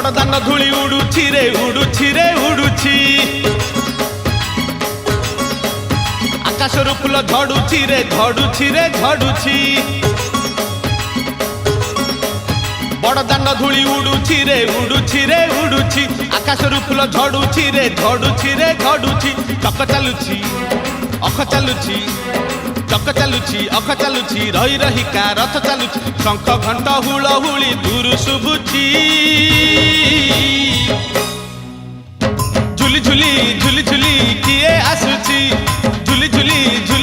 बड़दान धूली उड़ुछि रे उड़ुछि रे उड़ुछि आकाशरू फूल झड़ुछि रे झड़ुछि रे झड़ुछि बड़दान धूली उड़ुछि रे उड़ुछि रे उड़ुछि आकाशरू फूल झड़ुछि रे झड़ुछि रे झड़ुछि चक चालुछि अख चालुछि चक चालुछि अख चालुछि रही रही का रथ चालुछि शंख घंट हुलहुली दूर शुभुछि झुली झुली झुली झुली किए आसुछि झुली झुली झुली